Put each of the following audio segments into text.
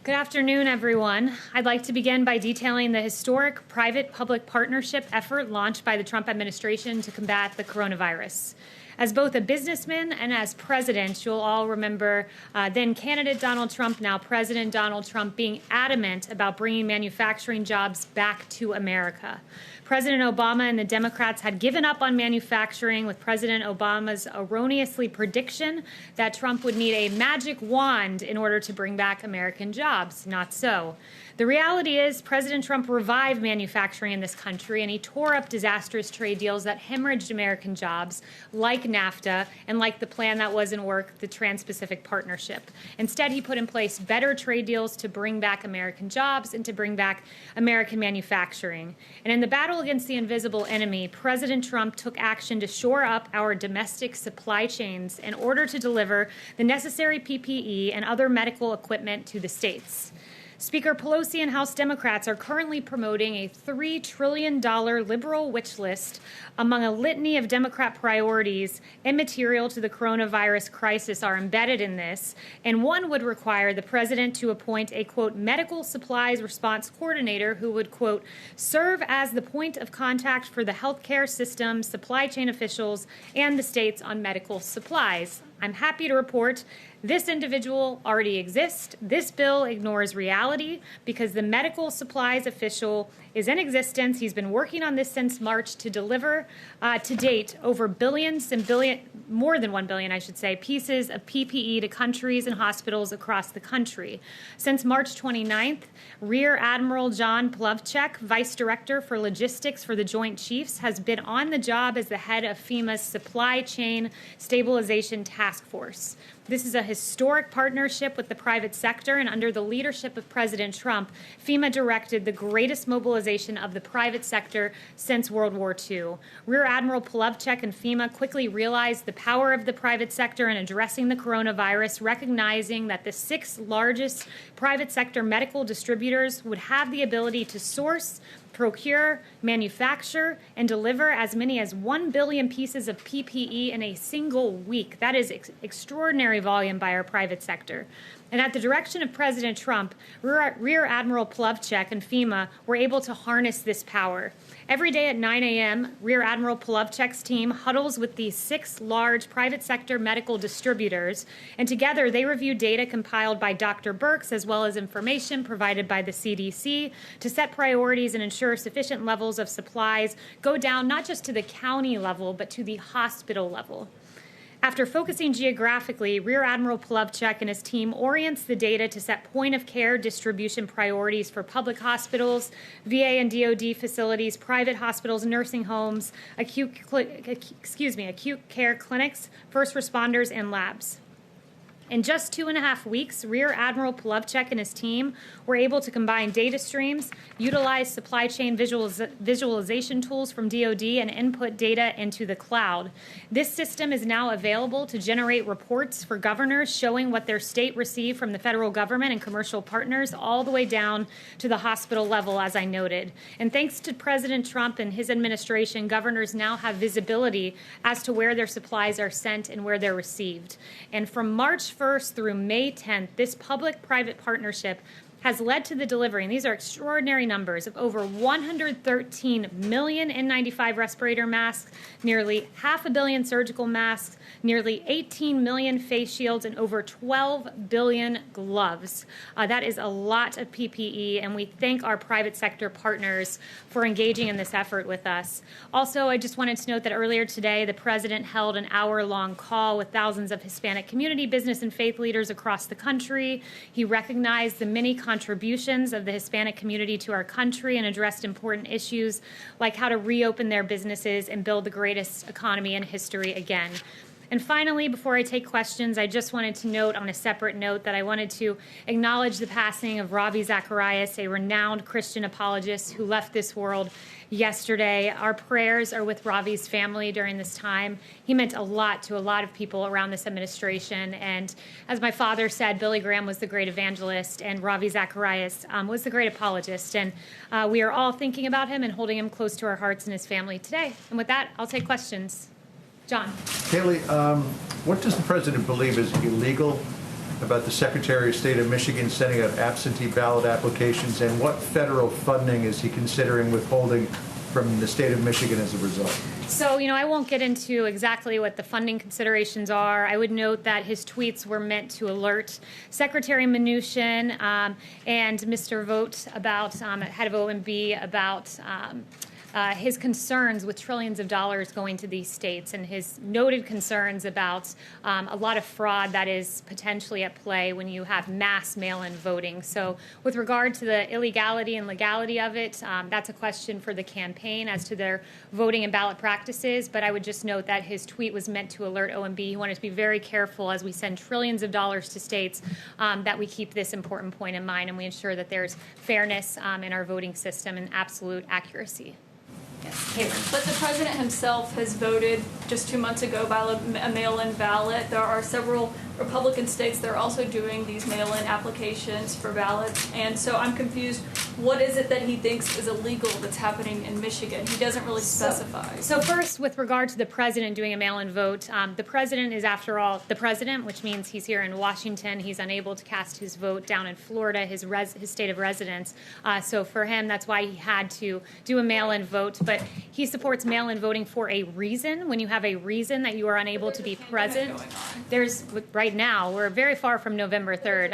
Good afternoon, everyone. I'd like to begin by detailing the historic private-public partnership effort launched by the Trump administration to combat the coronavirus. As both a businessman and as president, you'll all remember then candidate Donald Trump, now President Donald Trump, being adamant about bringing manufacturing jobs back to America. President Obama and the Democrats had given up on manufacturing with President Obama's erroneously prediction that Trump would need a magic wand in order to bring back American jobs. Not so. The reality is President Trump revived manufacturing in this country, and he tore up disastrous trade deals that hemorrhaged American jobs, like NAFTA and like the plan that was in work, the Trans-Pacific Partnership. Instead, he put in place better trade deals to bring back American jobs and to bring back American manufacturing. And in the battle against the invisible enemy, President Trump took action to shore up our domestic supply chains in order to deliver the necessary PPE and other medical equipment to the states. Speaker Pelosi and House Democrats are currently promoting a $3 trillion liberal wish list among a litany of Democrat priorities immaterial to the coronavirus crisis are embedded in this, and one would require the president to appoint a, quote, medical supplies response coordinator who would, quote, serve as the point of contact for the healthcare system, supply chain officials, and the states on medical supplies. I'm happy to report this individual already exists. This bill ignores reality because the medical supplies official is in existence. He's been working on this since March to deliver to date over more than 1 billion, I should say, pieces of PPE to countries and hospitals across the country. Since March 29th, Rear Admiral John Plavchek, Vice Director for Logistics for the Joint Chiefs, has been on the job as the head of FEMA's Supply Chain Stabilization Task Force. This is a historic partnership with the private sector, and under the leadership of President Trump, FEMA directed the greatest mobilization of the private sector since World War II. Rear Admiral Plavchek and FEMA quickly realized the power of the private sector in addressing the coronavirus, recognizing that the 6 largest private sector medical distributors would have the ability to source, procure, manufacture, and deliver as many as 1 billion pieces of PPE in a single week. That is extraordinary volume by our private sector. And at the direction of President Trump, Rear Admiral Plavchek and FEMA were able to harness this power. Every day at 9 a.m., Rear Admiral Plavchek's team huddles with these 6 large private sector medical distributors, and together they review data compiled by Dr. Birx as well as information provided by the CDC to set priorities and ensure sufficient levels of supplies go down not just to the county level, but to the hospital level. After focusing geographically, Rear Admiral Plavchek and his team orients the data to set point-of-care distribution priorities for public hospitals, VA and DoD facilities, private hospitals, nursing homes, acute care clinics, first responders, and labs. In just 2.5 weeks, Rear Admiral Plavchek and his team were able to combine data streams, utilize supply chain visualization tools from DoD, and input data into the cloud. This system is now available to generate reports for governors showing what their state received from the federal government and commercial partners all the way down to the hospital level, as I noted. And thanks to President Trump and his administration, governors now have visibility as to where their supplies are sent and where they're received. And from March 1st through May 10th, this public-private partnership has led to the delivery, and these are extraordinary numbers, of over 113 million N95 respirator masks, nearly 500 million surgical masks, nearly 18 million face shields, and over 12 billion gloves. That is a lot of PPE, and we thank our private sector partners for engaging in this effort with us. Also, I just wanted to note that earlier today, the president held an hour-long call with thousands of Hispanic community, business, and faith leaders across the country. He recognized the many contributions of the Hispanic community to our country and addressed important issues like how to reopen their businesses and build the greatest economy in history again. And finally, before I take questions, I just wanted to note on a separate note that I wanted to acknowledge the passing of Ravi Zacharias, a renowned Christian apologist who left this world yesterday. Our prayers are with Ravi's family during this time. He meant a lot to a lot of people around this administration. And as my father said, Billy Graham was the great evangelist and Ravi Zacharias was the great apologist. And we are all thinking about him and holding him close to our hearts and his family today. And with that, I'll take questions. John. Kayleigh, what does the president believe is illegal about the Secretary of State of Michigan sending out absentee ballot applications, and what federal funding is he considering withholding from the state of Michigan as a result? So, I won't get into exactly what the funding considerations are. I would note that his tweets were meant to alert Secretary Mnuchin and Mr. Vogt about, head of OMB, about his concerns with trillions of dollars going to these states and his noted concerns about a lot of fraud that is potentially at play when you have mass mail-in voting. So with regard to the illegality and legality of it, that's a question for the campaign as to their voting and ballot practices. But I would just note that his tweet was meant to alert OMB. He wanted to be very careful as we send trillions of dollars to states that we keep this important point in mind and we ensure that there's fairness in our voting system and absolute accuracy. Yes, Kayleigh. But the president himself has voted just 2 months ago by a mail-in ballot. There are several Republican states that are also doing these mail-in applications for ballots. And so I'm confused. What is it that he thinks is illegal that's happening in Michigan? He doesn't really specify. So first, with regard to the president doing a mail-in vote, the president is, after all, the president, which means he's here in Washington. He's unable to cast his vote down in Florida, his state of residence. So for him, that's why he had to do a mail-in vote. But he supports mail-in voting for a reason. When you have a reason that you are unable to be present, right now, we're very far from November 3rd.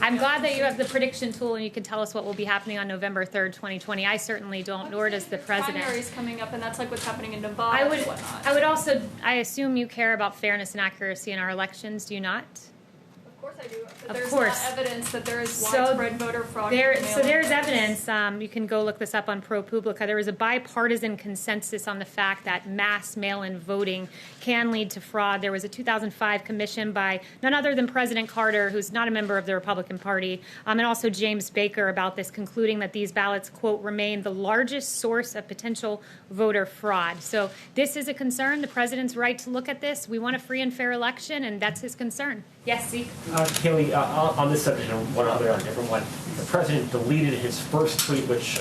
I'm glad that you have the prediction tool and you can tell us what will be happening on November 3rd, 2020. I certainly don't, nor does the president. Primaries coming up, and that's like what's happening in Nevada and whatnot. I assume you care about fairness and accuracy in our elections, do you not? Of course I do. But there's not evidence that there is widespread voter fraud. So there's evidence. You can go look this up on ProPublica. There was a bipartisan consensus on the fact that mass mail-in voting can lead to fraud. There was a 2005 commission by none other than President Carter, who's not a member of the Republican Party, and also James Baker about this, concluding that these ballots, quote, remain the largest source of potential voter fraud. So this is a concern. The president's right to look at this. We want a free and fair election, and that's his concern. Yes, Zeke? Kayleigh, on this subject and one other on a different one, the president deleted his first tweet, which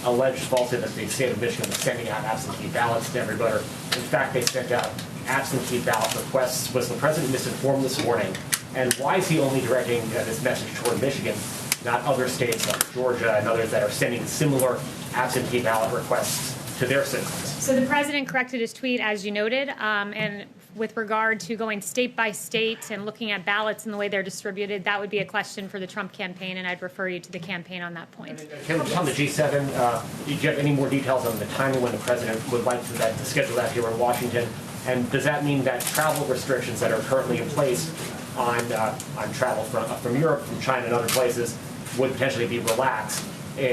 alleged falsely that the state of Michigan was sending out absentee ballots to every voter. In fact, they sent out absentee ballot requests. Was the president misinformed this morning? And why is he only directing this message toward Michigan, not other states like Georgia and others that are sending similar absentee ballot requests to their citizens? So the president corrected his tweet, as you noted, and with regard to going state by state and looking at ballots and the way they're distributed, that would be a question for the Trump campaign, and I'd refer you to the campaign on that point. On the G7, do you have any more details on the timing when the president would like to schedule that here in Washington? And does that mean that travel restrictions that are currently in place on travel from Europe, from China, and other places would potentially be relaxed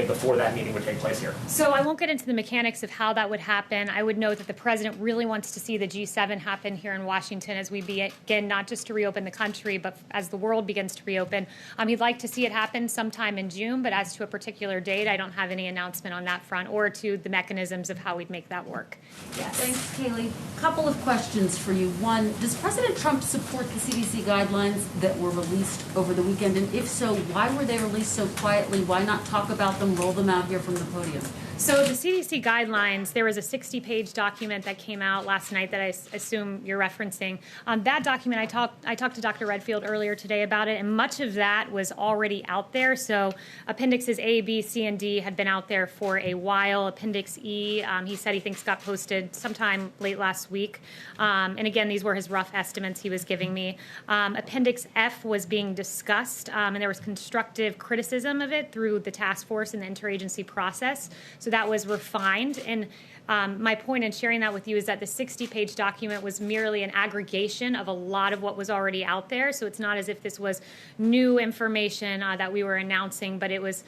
before that meeting would take place here? So I won't get into the mechanics of how that would happen. I would note that the president really wants to see the G7 happen here in Washington as we begin not just to reopen the country, but as the world begins to reopen. He'd like to see it happen sometime in June, but as to a particular date, I don't have any announcement on that front or to the mechanisms of how we'd make that work. Yes. Thanks, Kayleigh. A couple of questions for you. One, does President Trump support the CDC guidelines that were released over the weekend? And if so, why were they released so quietly? Why not talk about them, roll them out here from the podium? So the CDC guidelines, there was a 60-page document that came out last night that I assume you're referencing. That document, I talked to Dr. Redfield earlier today about it, and much of that was already out there. So Appendixes A, B, C, and D had been out there for a while. Appendix E, he said he thinks got posted sometime late last week. And again, these were his rough estimates he was giving me. Appendix F was being discussed, and there was constructive criticism of it through the task force and the interagency process. So that was refined. And my point in sharing that with you is that the 60-page document was merely an aggregation of a lot of what was already out there. So it's not as if this was new information that we were announcing, but it was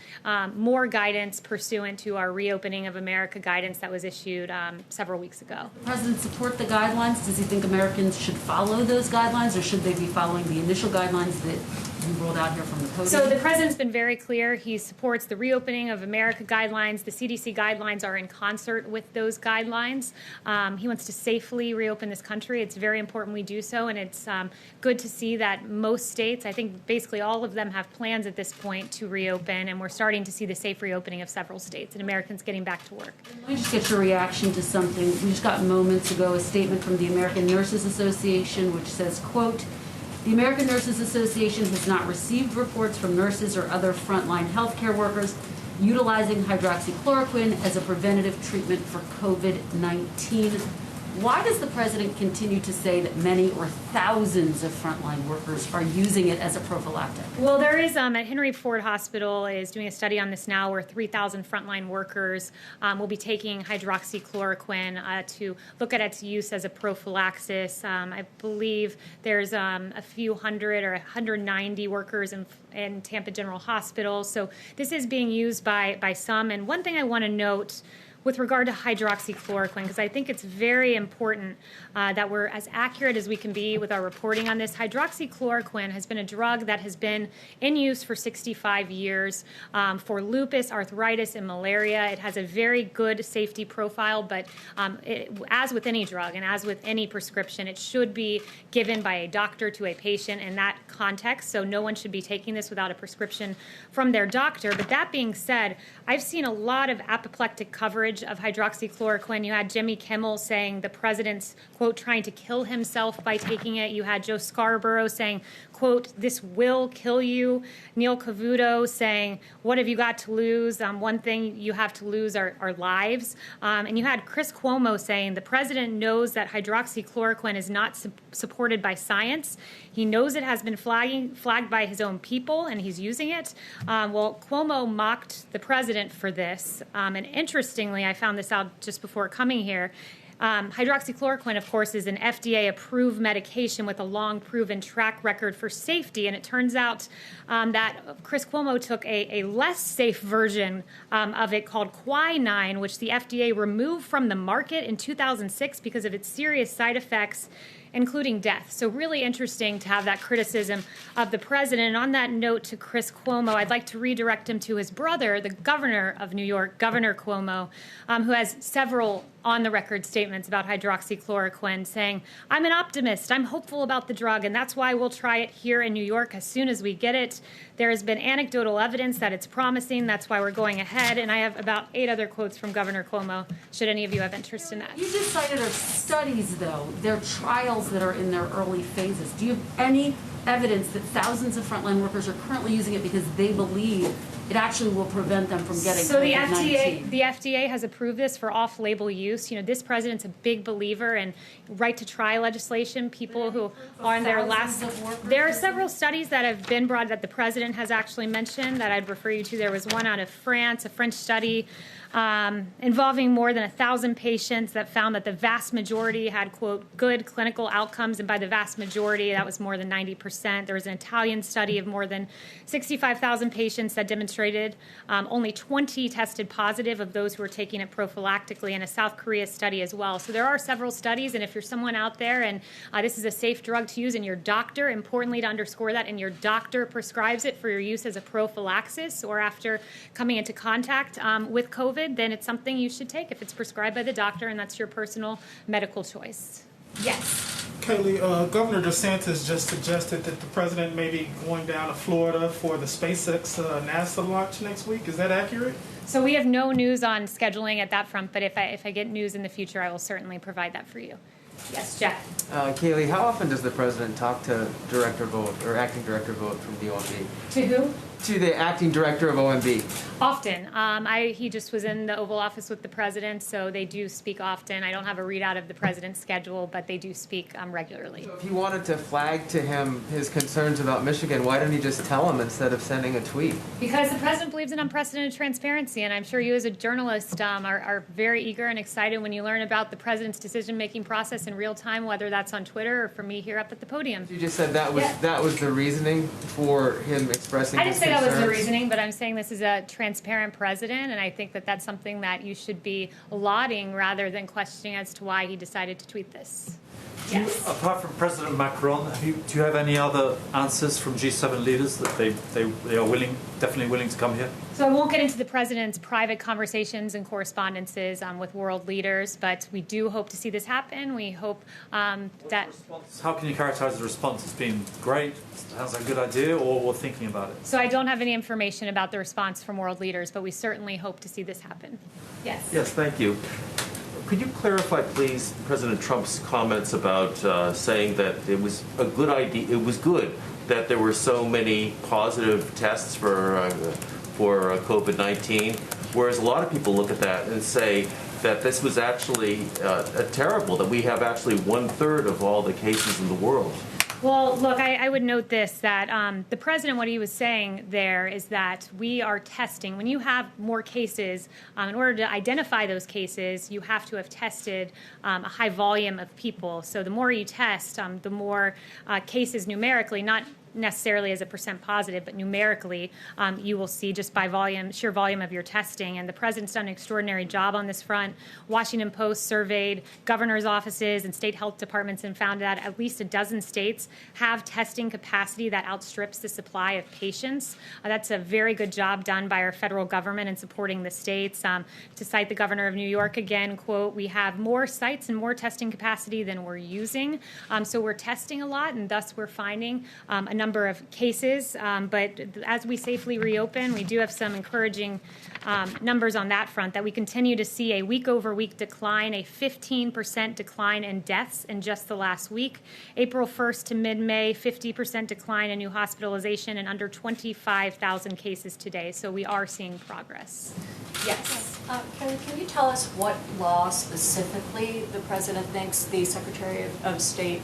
more guidance pursuant to our Reopening of America guidance that was issued several weeks ago. Does the president support the guidelines? Does he think Americans should follow those guidelines, or should they be following the initial guidelines that you rolled out here from the podium? So the president's been very clear. He supports the Reopening of America guidelines. The CDC guidelines are in concert with those guidelines. He wants to safely reopen this country. It's very important we do so, and it's good to see that most states, I think basically all of them, have plans at this point to reopen, and we're starting to see the safe reopening of several states and Americans getting back to work. Let me just get your reaction to something. We just got moments ago a statement from the American Nurses Association which says, quote, The American Nurses Association has not received reports from nurses or other frontline healthcare workers utilizing hydroxychloroquine as a preventative treatment for COVID-19. Why does the president continue to say that many or thousands of frontline workers are using it as a prophylactic? Well, there is, at Henry Ford Hospital is doing a study on this now where 3,000 frontline workers will be taking hydroxychloroquine to look at its use as a prophylaxis. I believe there's a few hundred or 190 workers in Tampa General Hospital. So this is being used by some. And one thing I want to note with regard to hydroxychloroquine, because I think it's very important that we're as accurate as we can be with our reporting on this. Hydroxychloroquine has been a drug that has been in use for 65 years for lupus, arthritis, and malaria. It has a very good safety profile, but as with any drug and as with any prescription, it should be given by a doctor to a patient in that context, so no one should be taking this without a prescription from their doctor. But that being said, I've seen a lot of apoplectic coverage of hydroxychloroquine. You had Jimmy Kimmel saying the president's, quote, trying to kill himself by taking it. You had Joe Scarborough saying, quote, this will kill you. Neil Cavuto saying, what have you got to lose? One thing you have to lose are lives. And you had Chris Cuomo saying the president knows that hydroxychloroquine is not supported by science. He knows it has been flagged by his own people, and he's using it. Well, Cuomo mocked the president for this. And interestingly, I found this out just before coming here. Hydroxychloroquine, of course, is an FDA-approved medication with a long proven track record for safety, and it turns out that Chris Cuomo took a less safe version of it called quinine, which the FDA removed from the market in 2006 because of its serious side effects, including death. So really interesting to have that criticism of the president. And on that note to Chris Cuomo, I'd like to redirect him to his brother, the governor of New York, Governor Cuomo, who has several on-the-record statements about hydroxychloroquine saying, I'm an optimist, I'm hopeful about the drug, and that's why we'll try it here in New York as soon as we get it. There has been anecdotal evidence that it's promising, that's why we're going ahead, and I have about 8 other quotes from Governor Cuomo, should any of you have interest in that. You just cited our studies, though. They're trials that are in their early phases. Do you have any evidence that thousands of frontline workers are currently using it because they believe it actually will prevent them from getting COVID-19? The FDA has approved this for off-label use. You know, this president's a big believer in right-to-try legislation. People who are in their last... There are several studies that have been brought that the president has actually mentioned that I'd refer you to. There was one out of France, a French study involving more than 1,000 patients that found that the vast majority had, quote, good clinical outcomes, and by the vast majority, that was more than 90%. There was an Italian study of more than 65,000 patients that demonstrated only 20 tested positive of those who were taking it prophylactically, and a South Korea study as well. So there are several studies, and if you're someone out there and this is a safe drug to use, and your doctor, importantly to underscore that, and your doctor prescribes it for your use as a prophylaxis or after coming into contact with COVID, then it's something you should take if it's prescribed by the doctor, and that's your personal medical choice. Yes. Kayleigh, Governor DeSantis just suggested that the president may be going down to Florida for the SpaceX NASA launch next week. Is that accurate? So we have no news on scheduling at that front, but if I get news in the future, I will certainly provide that for you. Yes, Jack. Kayleigh, how often does the president talk to Director Vogt or Acting Director Vogt from the OMB? To who? To the Acting Director of OMB. Often. He just was in the Oval Office with the president, so they do speak often. I don't have a readout of the president's schedule, but they do speak regularly. So if he wanted to flag to him his concerns about Michigan, why didn't he just tell him instead of sending a tweet? Because the president believes in unprecedented transparency, and I'm sure you as a journalist are very eager and excited when you learn about the president's decision-making process in real time, whether that's on Twitter or from me here up at the podium. You just said that was the reasoning for him expressing his concerns? I didn't say that was the reasoning, but I'm saying this is a transparent president, and I think that that's something that you should be lauding rather than questioning as to why he decided to tweet this. Yes. Apart from President Macron, do you have any other answers from G7 leaders that they are definitely willing to come here? So I won't get into the president's private conversations and correspondences with world leaders, but we do hope to see this happen. We hope that... How can you characterize the response as being great, sounds like a good idea, or thinking about it? So I don't have any information about the response from world leaders, but we certainly hope to see this happen. Yes. Yes, thank you. Could you clarify, please, President Trump's comments about saying that it was a good idea, it was good that there were so many positive tests for COVID-19, whereas a lot of people look at that and say that this was actually terrible, that we have actually 1/3 of all the cases in the world. Well, look, I would note this, that the president, what he was saying there is that we are testing. When you have more cases, in order to identify those cases, you have to have tested a high volume of people. So the more you test, the more cases numerically, not necessarily as a percent positive, but numerically, you will see just by volume, sheer volume of your testing. And the president's done an extraordinary job on this front. Washington Post surveyed governor's offices and state health departments and found that at least a dozen states have testing capacity that outstrips the supply of patients. That's a very good job done by our federal government in supporting the states. To cite the governor of New York again, quote, "We have more sites and more testing capacity than we're using." So we're testing a lot, and thus we're finding a number of cases, but as we safely reopen, we do have some encouraging numbers on that front, that we continue to see a week-over-week decline, a 15% decline in deaths in just the last week. April 1st to mid-May, 50% decline in new hospitalization and under 25,000 cases today. So we are seeing progress. Yes. Can you tell us what law specifically the president thinks the Secretary of State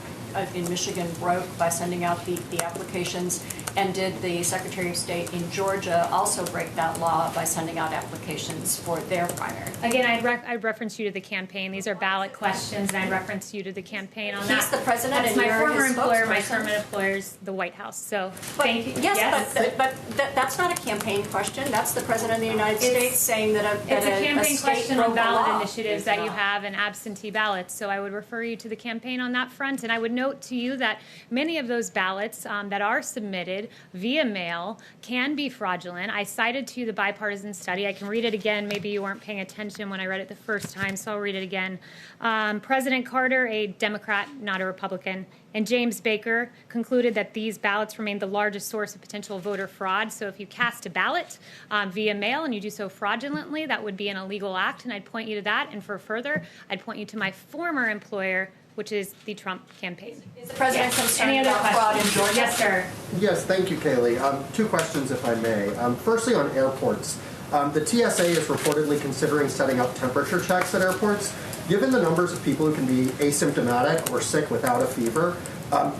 in Michigan broke by sending out the applications, and did the Secretary of State in Georgia also break that law by sending out applications for their primary? Again, I'd reference you to the campaign. These are ballot questions, and I'd reference you to the campaign on that. He's the president, That's and my you're former his employer. My spokesperson. current employer is the White House. So Thank you. Yes, but that's not a campaign question. That's the president of the United States saying that a campaign state question broke on the ballot law. initiatives that you have and absentee ballots. So I would refer you to the campaign on that front. And I would note to you that many of those ballots that are submitted via mail can be fraudulent. I cited to you the bipartisan study. I can read it again. Maybe you weren't paying attention when I read it the first time, so I'll read it again. President Carter, a Democrat, not a Republican, and James Baker concluded that these ballots remain the largest source of potential voter fraud. So if you cast a ballot via mail and you do so fraudulently, that would be an illegal act, and I'd point you to that. And for further, I'd point you to my former employer, which is the Trump campaign. Is the president concerned Any other about fraud in questions? Georgia? Yes, sir. Yes, thank you, Kayleigh. Two questions, if I may. Firstly, on airports. The TSA is reportedly considering setting up temperature checks at airports. Given the numbers of people who can be asymptomatic or sick without a fever,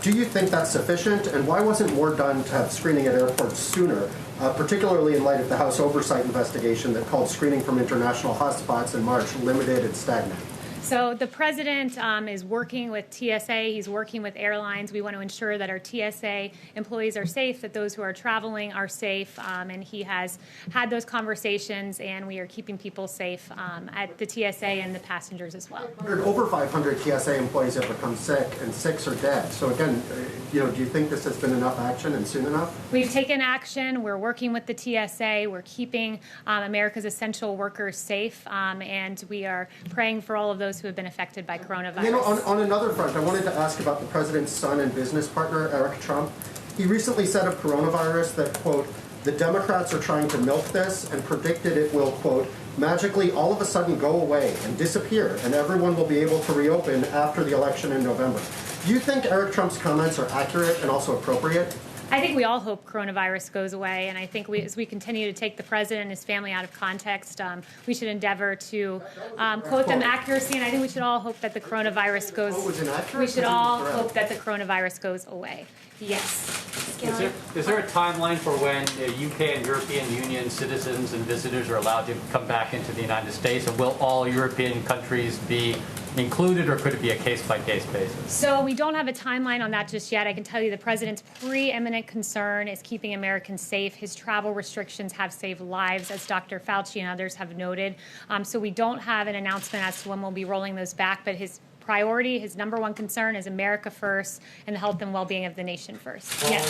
do you think that's sufficient? And why wasn't more done to have screening at airports sooner, particularly in light of the House oversight investigation that called screening from international hotspots in March limited and stagnant? So the president is working with TSA. He's working with airlines. We want to ensure that our TSA employees are safe, that those who are traveling are safe, and he has had those conversations, and we are keeping people safe at the TSA and the passengers as well. Over 500 TSA employees have become sick, and 6 are dead. So again, do you think this has been enough action and soon enough? We've taken action. We're working with the TSA. We're keeping America's essential workers safe, and we are praying for all of those who have been affected by coronavirus. On another front, I wanted to ask about the president's son and business partner, Eric Trump. He recently said of coronavirus that, quote, the Democrats are trying to milk this, and predicted it will, quote, magically all of a sudden go away and disappear, and everyone will be able to reopen after the election in November. Do you think Eric Trump's comments are accurate and also appropriate? I think we all hope coronavirus goes away, and I think as we continue to take the president and his family out of context, we should endeavor to quote them accuracy, and I think we should all hope that the coronavirus goes. We should all hope that the coronavirus goes away. Yes. Is there a timeline for when UK and European Union citizens and visitors are allowed to come back into the United States, and will all European countries be included, or could it be a case-by-case basis? So we don't have a timeline on that just yet. I can tell you the president's preeminent concern is keeping Americans safe. His travel restrictions have saved lives, as Dr. Fauci and others have noted. So we don't have an announcement as to when we'll be rolling those back, but his priority, his number one concern is America first and the health and well-being of the nation first. Yes.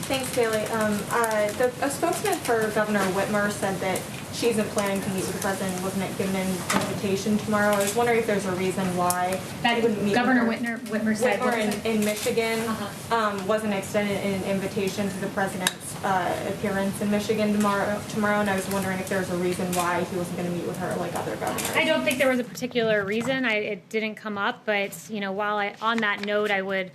Thanks, Kayleigh. A spokesman for Governor Whitmer said that she isn't planning to meet with the president and wasn't given an invitation tomorrow. I was wondering if there's a reason why that wouldn't meet Governor with Whitmer said in Michigan wasn't extended an invitation to the president's appearance in Michigan tomorrow, and I was wondering if there's a reason why he wasn't going to meet with her like other governors. I don't think there was a particular reason. It didn't come up, but on that note, I would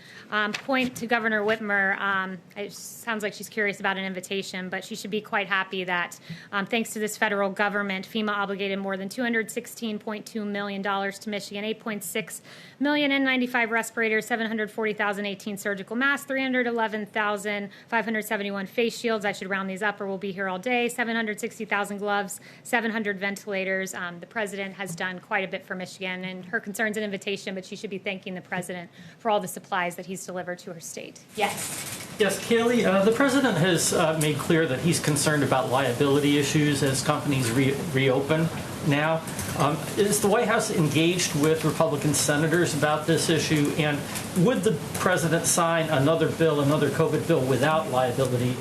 point to Governor Whitmer. It sounds like she's curious about an invitation, but she should be quite happy that thanks to this federal government, FEMA obligated more than $216.2 million to Michigan, $8.6 million N95 respirators, 740,018 surgical masks, 311,571 face shields. I should round these up or we'll be here all day. 760,000 gloves, 700 ventilators. The president has done quite a bit for Michigan, and her concern's an invitation, but she should be thanking the president for all the supplies that he's delivered to her state. Yes. Yes, Kayleigh, the president has made clear that he's concerned about liability issues as companies reopen now. Is the White House engaged with Republican senators about this issue? And would the president sign another bill, another COVID bill, without liability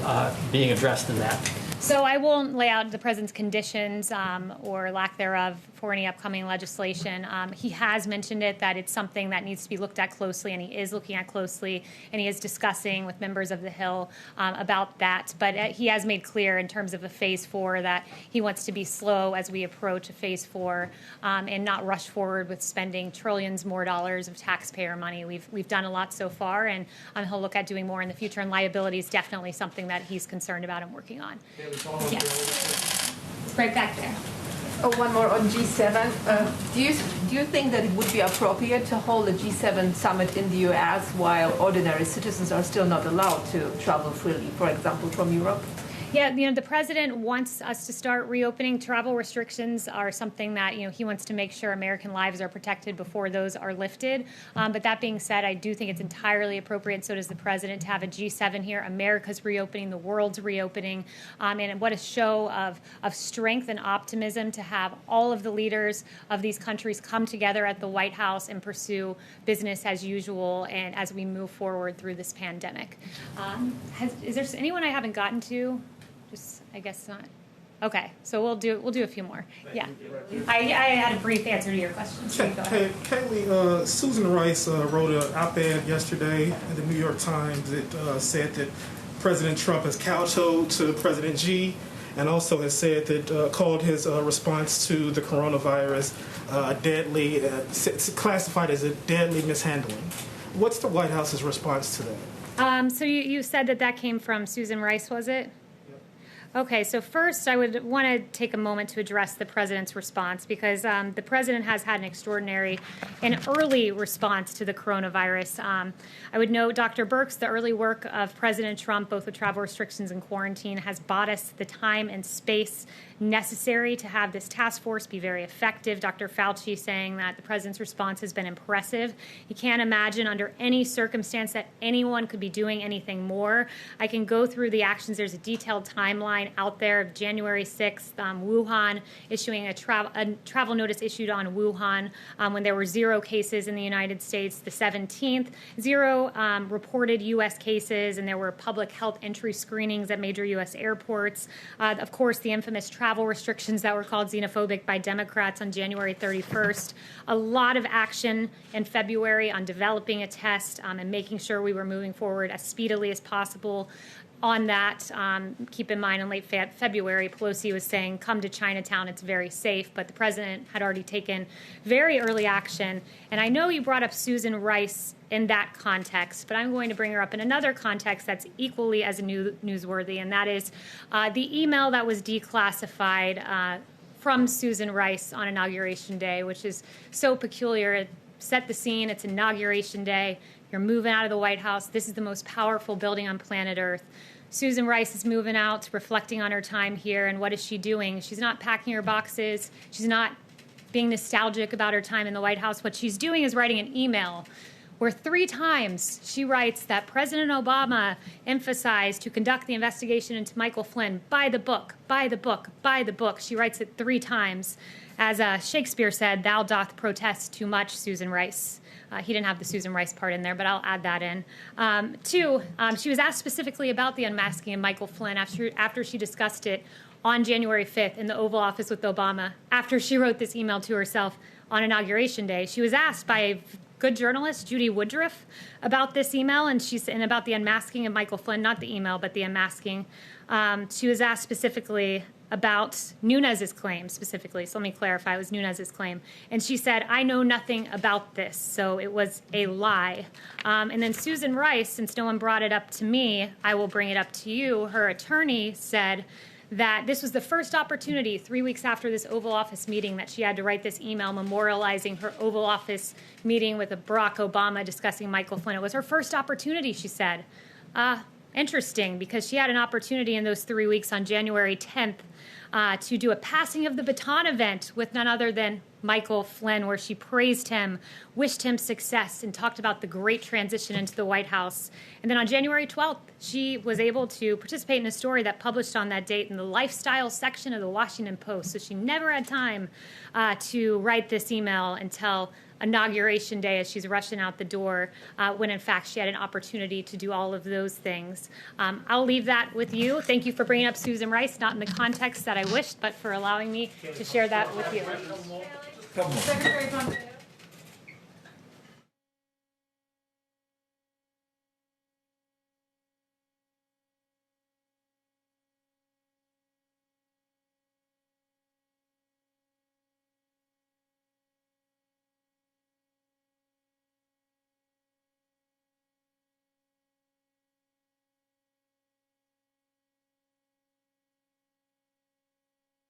being addressed in that? So I won't lay out the president's conditions or lack thereof for any upcoming legislation. He has mentioned that it's something that needs to be looked at closely, and he is looking at closely, and he is discussing with members of the Hill about that. But he has made clear in terms of a phase 4 that he wants to be slow as we approach a phase 4 and not rush forward with spending trillions more dollars of taxpayer money. We've done a lot so far, and he'll look at doing more in the future, and liability is definitely something that he's concerned about and working on. Yes. It's right back there. Oh, one more on G7. Do you think that it would be appropriate to hold a G7 summit in the U.S. while ordinary citizens are still not allowed to travel freely, for example, from Europe? Yeah, the president wants us to start reopening. Travel restrictions are something that, he wants to make sure American lives are protected before those are lifted. But that being said, I do think it's entirely appropriate, so does the president, to have a G7 here. America's reopening, the world's reopening. And what a show of strength and optimism to have all of the leaders of these countries come together at the White House and pursue business as usual and as we move forward through this pandemic. Is there anyone I haven't gotten to? I guess not. Okay, so we'll do a few more. Yeah, I had a brief answer to your question. Kayleigh, Susan Rice wrote an op-ed yesterday in the New York Times that said that President Trump has kowtowed to President Xi, and also has said that called his response to the coronavirus deadly, classified as a deadly mishandling. What's the White House's response to that? So you said that came from Susan Rice, was it? Okay, so first I would want to take a moment to address the president's response, because the president has had an extraordinary and early response to the coronavirus. I would note, Dr. Birx, the early work of President Trump, both with travel restrictions and quarantine, has bought us the time and space necessary to have this task force be very effective. Dr. Fauci saying that the president's response has been impressive. He can't imagine under any circumstance that anyone could be doing anything more. I can go through the actions. There's a detailed timeline out there of January 6th, Wuhan issuing a travel notice issued on Wuhan when there were 0 cases in the United States. The 17th, 0 reported U.S. cases, and there were public health entry screenings at major U.S. airports. Of course, the infamous travel restrictions that were called xenophobic by Democrats on January 31st. A lot of action in February on developing a test and making sure we were moving forward as speedily as possible. On that, keep in mind, in late February, Pelosi was saying, come to Chinatown, it's very safe, but the president had already taken very early action. And I know you brought up Susan Rice in that context, but I'm going to bring her up in another context that's equally as newsworthy, and that is the email that was declassified from Susan Rice on Inauguration Day, which is so peculiar. It set the scene. It's Inauguration Day. You're moving out of the White House. This is the most powerful building on planet Earth. Susan Rice is moving out, reflecting on her time here, and what is she doing? She's not packing her boxes. She's not being nostalgic about her time in the White House. What she's doing is writing an email where 3 times she writes that President Obama emphasized to conduct the investigation into Michael Flynn by the book, by the book, by the book. She writes it 3 times. As Shakespeare said, thou doth protest too much, Susan Rice. He didn't have the Susan Rice part in there, but I'll add that in. 2, she was asked specifically about the unmasking of Michael Flynn after she discussed it on January 5th in the Oval Office with Obama, after she wrote this email to herself on Inauguration Day. She was asked by a good journalist, Judy Woodruff, about this email, and about the unmasking of Michael Flynn, not the email, but the unmasking. She was asked specifically about Nunes's claim specifically. So let me clarify, it was Nunes's claim. And she said, I know nothing about this, so it was a lie. And then Susan Rice, since no one brought it up to me, I will bring it up to you. Her attorney said that this was the first opportunity 3 weeks after this Oval Office meeting that she had to write this email memorializing her Oval Office meeting with Barack Obama discussing Michael Flynn. It was her first opportunity, she said. Interesting, because she had an opportunity in those 3 weeks on January 10th to do a passing of the baton event with none other than Michael Flynn, where she praised him, wished him success, and talked about the great transition into the White House. And then on January 12th, she was able to participate in a story that published on that date in the lifestyle section of the Washington Post. So she never had time to write this email until Inauguration Day as she's rushing out the door, when in fact she had an opportunity to do all of those things. I'll leave that with you. Thank you for bringing up Susan Rice, not in the context that I wished, but for allowing me to share that with you. Secretary Pompeo.